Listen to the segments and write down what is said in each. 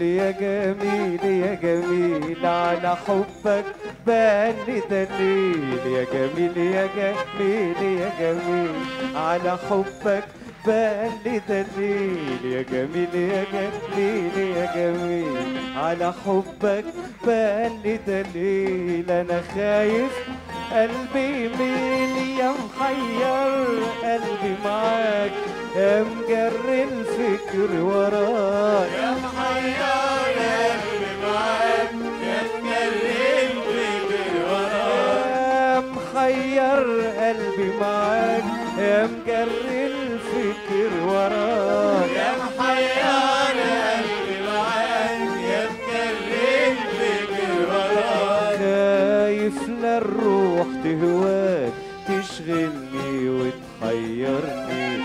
جميل يا جميل يا جميل على حبك بان دليل يا جميل يا جميل يا جميل على حبك بان دليل يا جميل يا جميل يا جميل على حبك بان دليل انا خايف قلبي يميل يا محير قلبي معاك يا مجري الفكر وراك يا محير قلبي معاك يا مجري الفكر وراك يا محير قلبي معاك يا مجري الفكر وراك يا محير قلبي معاك يا مجري الفكر وراك خايف لا الروح تهواك تشغلني وتحيرني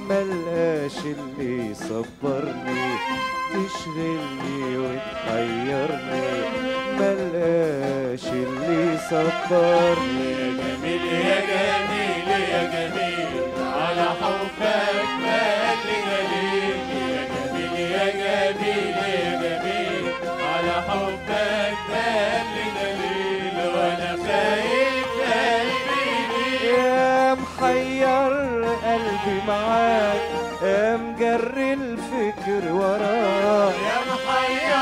ملقاش اللي يصبرني تشغلني وتحيرني ملقاش اللي يصبرني يا جميل يا جميل يا جميل على حبك مالي دليل يا جميل يا جميل يا جميل على حبك مالي دليل وانا خايف قلبي ليك يا محير قلبي معاك يا مجري الفكر وراك يا محير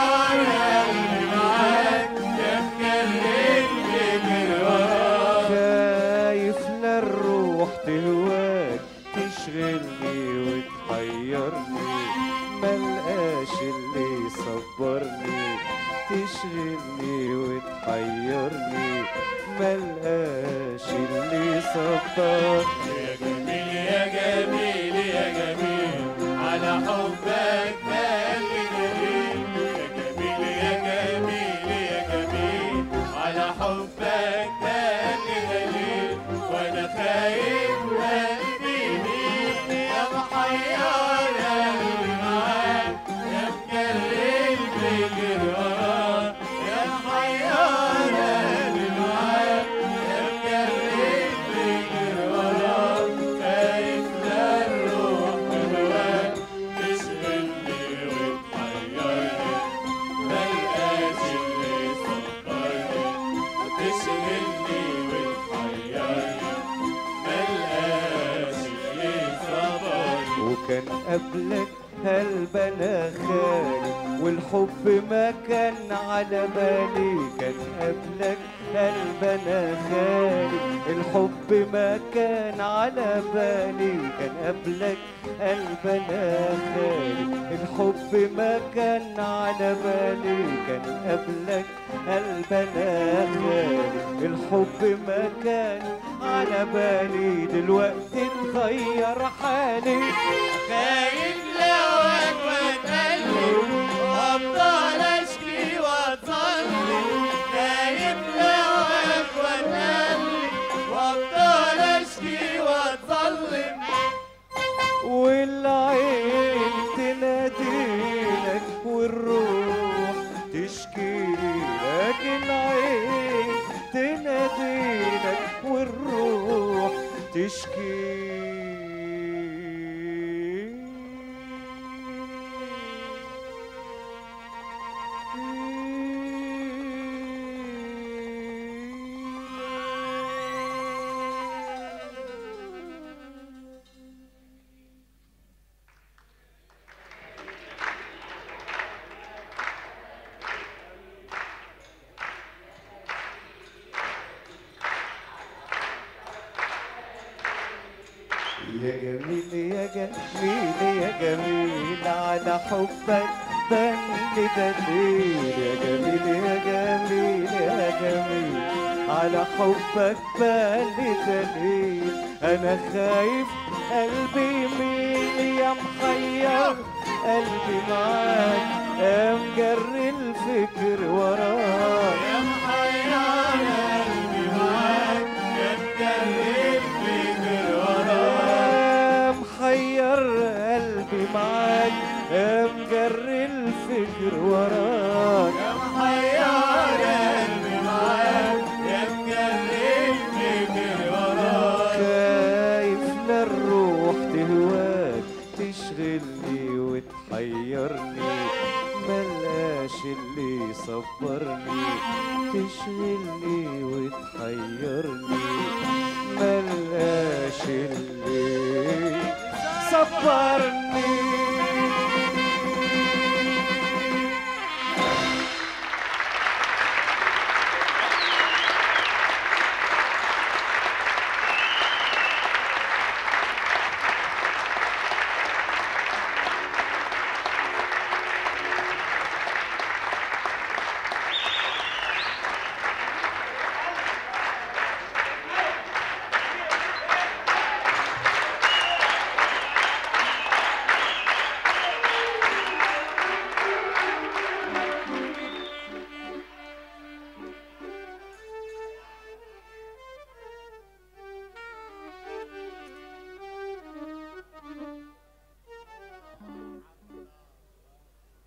قلبي معاك يا مجري الفكر وراك خايف لا الروح تهواك تشغلني وتحيرني ملقاش اللي يصبرني تشغلني وتحيرني ملقاش اللي يصبرني يا جميل يا جميل يا جميل على حبك مالي دليل يا جميل يا جميل يا جميل على حبك مالي دليل وانا خايف قلبي ليك يا محير قلبي معاك يا مجري الفكر وراك يا محير قلبي معاك يا مجري الفكر وراك خايف لا الروح تهواك تشغلني وتحيرني ملقاش اللي يصبرني تشغلني وتحيرني ملقاش اللي يصبرني وكان قبلك هالبنا خالي والحب ما كان على بالي كان قبلك هالبنا خالي الحب ما كان على بالي كان قبلك هالبنا خالي الحب ما كان على بالي كان قبلك هالبنا خالي الحب ما كان على بالي دلوقتي اتغير حالي خايف لوك واتقلب وافضل اشكي واتصلي خايف لوك واتقلب وافضل اشكي واتصلي والعين تناديلك والروح تشكيلك العين تناديلك والروح تشكي يا جميل يا جميل يا جميل على حبك بان دليل يا جميل يا جميل يا جميل على حبك بان دليل انا خايف قلبي يميل يا محير قلبي معاك يا مجري الفكر وراك يا محير قلبي معاك يا مجري الفكر وراك يا محير قلبي معاك يا مجري الفكر وراك يا محير قلبي معاك يا مجري الفكر وراك خايف لا الروح تهواك تشغلني وتحيرني ملقاش ملقاش اللي يصبرني، تشغلني وتحيرني، ملقاش اللي صبرني.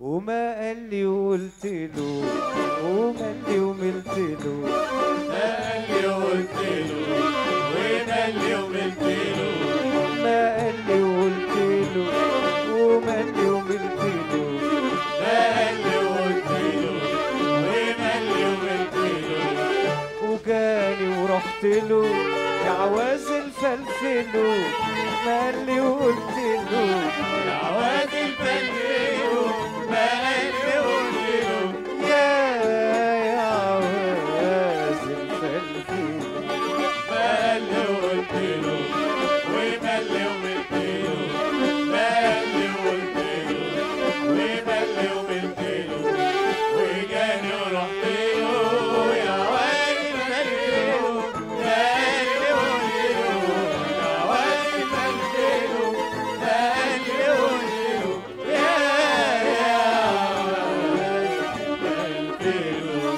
وما قال لي وقلت له، وما قال لي وملت له، ما قال لي وقلت له، وما قال لي وملت له، ما قال لي وقلت له، وما قال لي وملت له، ما قال لي وقلت له، وما قال لي وملت له، وجاني ورحت له يا عواز الفلفلو، ما قال لي وقلت له، يا عواد الفلفلو، ما قال لي وقلت له، يا عواز الفلفلو، ما قال لي وقلت له، وما قال لي وملت له، ما قال لي وقلت له، وما قال لي وملت له، وجاني ورحت له يا عواد الفلفلو، ما قال لي وقلت له، يا عواد الفلفلو، ما قال لي وقلت له، يا عواد الفلفلو.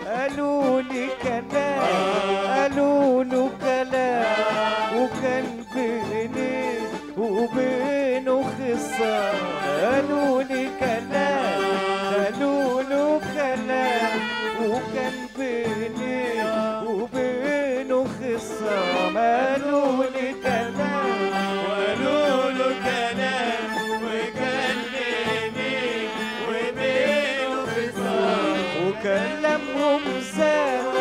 قالوا لي كلام، قالوا له كلام، وكان بيني وبينه خصام، قالوا لي كلام، قالوا له كلام، وكان بيني وبينه خصام، قالوا لي كلام، وقالوا له كلام، وكان بيني وبينه خصام، وكلامهم زاد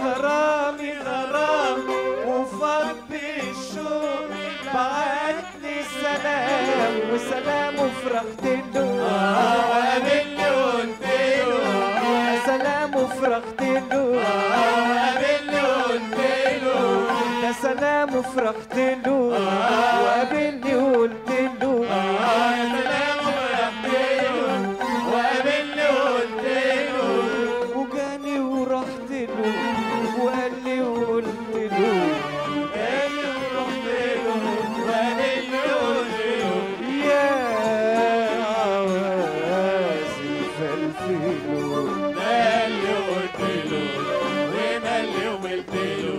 غرامي غرام، وفض الشوق بعتلي سلام، وسلام وفرحت له، وقابلني وقلت له، يا سلام وفرحت له، وقابلني وقلت له، يا سلام وفرحت له، وقابلني وقلت له، يا سلام ورحت له، وقابلني وقلت له، وجاني ورحت له، وقال لي وقلت له، جاني ورحت له، وقابلني وقلت له، يا عواز الفلفلو، قال لي وقلت له، وقال لي وملت له،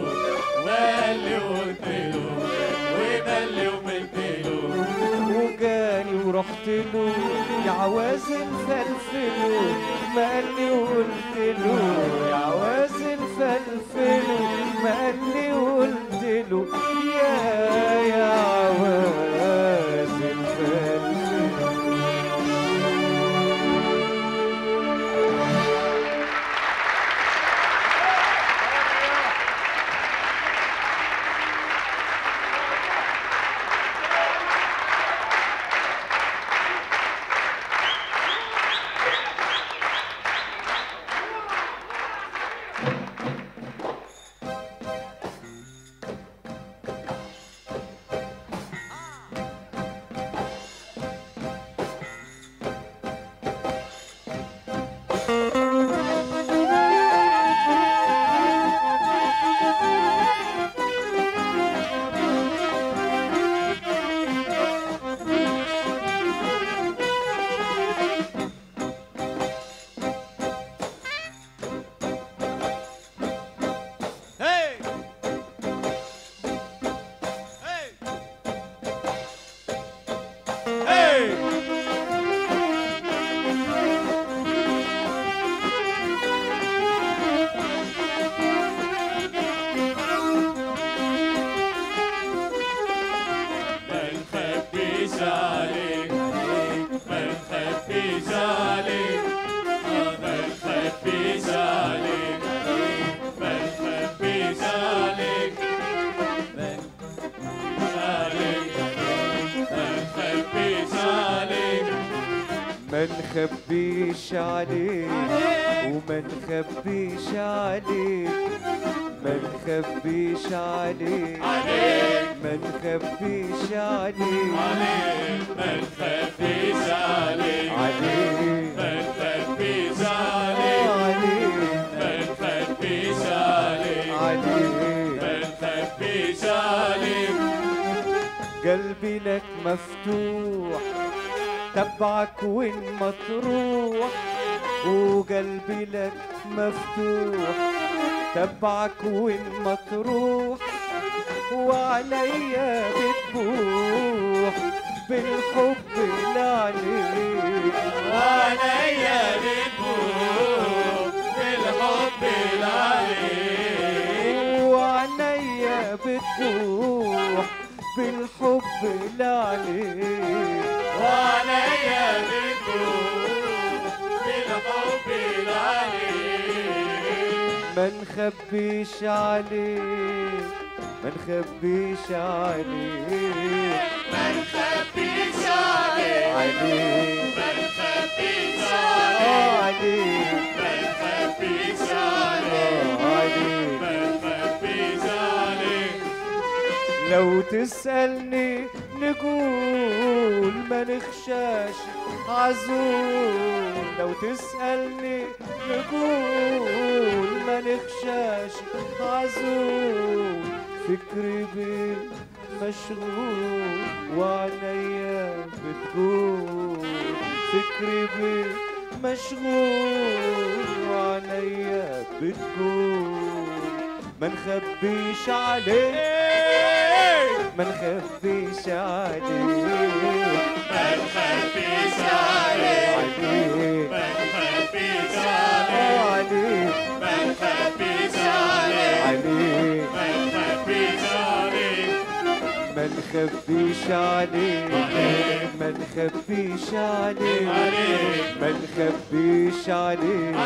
وقال لي وقلت له، وقال لي وملت له، وجاني ورحت له يا عواز الفلفلو، ما قال لي وقلت له، يا عواز الفلفلو، ما قال لي وقلت له، يا عواز الفلفلو. ما نخبيش عليك وما نخبيش عليك، ما نخبيش عليك ما نخبيش عليك ما نخبيش عليك عليك ما نخبيش عليك ما نخبيش عليك عليك ما نخبيش عليك. قلبي لك مفتوح تبعك وين ما تروح، وقلبي لك مفتوح تبعك وين ما تروح، وعليا بتبوح بالحب اللي عليك، وعليا بتبوح بالحب اللي عليك، وعليا بتبوح بالحب اللي عليك، وعليا بتبوح بالحب اللي عليك. ما نخبيش عليك ما نخبيش عليك ما نخبيش عليك عليك ما نخبيش عليك عليك ما نخبيش عليك عليك ما نخبيش عليك. لو تسألني نقول ما نخشاش عزول، لو تسألني نقول ما نخشاش عزول، فكري بيه مشغول وعليا بتقول، فكري بيه مشغول وعليا بتقول، ما نخبيش عليك ما نخبيش عليك ما نخبيش عليك عليك ما نخبيش عليك عليك ما نخبيش عليك عليك ما نخبيش عليك ما نخبيش عليك ما نخبيش عليك ما نخبيش عليك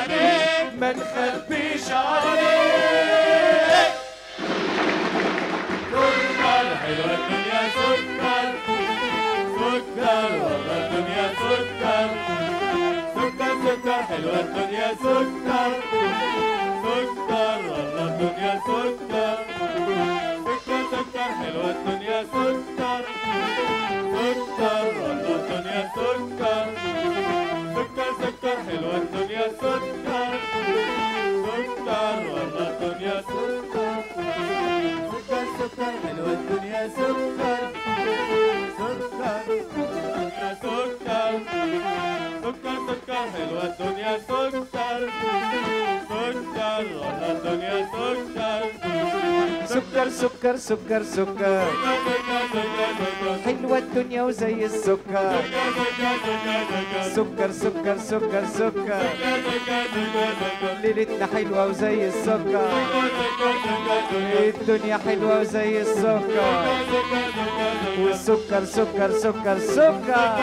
ما نخبيش عليك. سكر حلوة الدنيا سكر سكر والله الدنيا سكر سكر سكر حلوة الدنيا سكر سكر والله الدنيا سكر سكر سكر حلوة الدنيا سكر سكر والله الدنيا سكر سكر سكر حلوة الدنيا سكر سكر والله الدنيا سكر سكر سكر حلوة الدنيا سكر سكر الدنيا سكر سكر سكر حلوة الدنيا سكر سكر والله الدنيا سكر سكر سكر سكر حلوة الدنيا وزي السكر، سكر سكر سكر سكر ليلتنا حلوة وزي السكر، الدنيا حلوة وزي السكر، والسكر سكر سكر سكر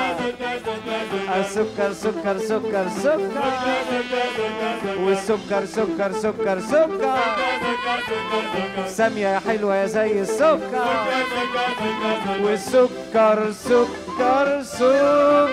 السكر سكر سكر سكر والسكر سكر سكر سكر، سامية يا حلوة يا زي السكر، والسكر سكر سكر.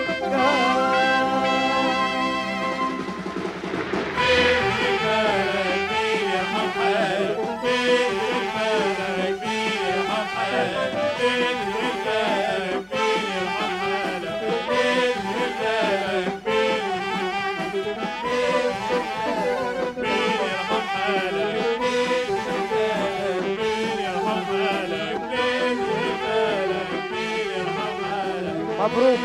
مبروك.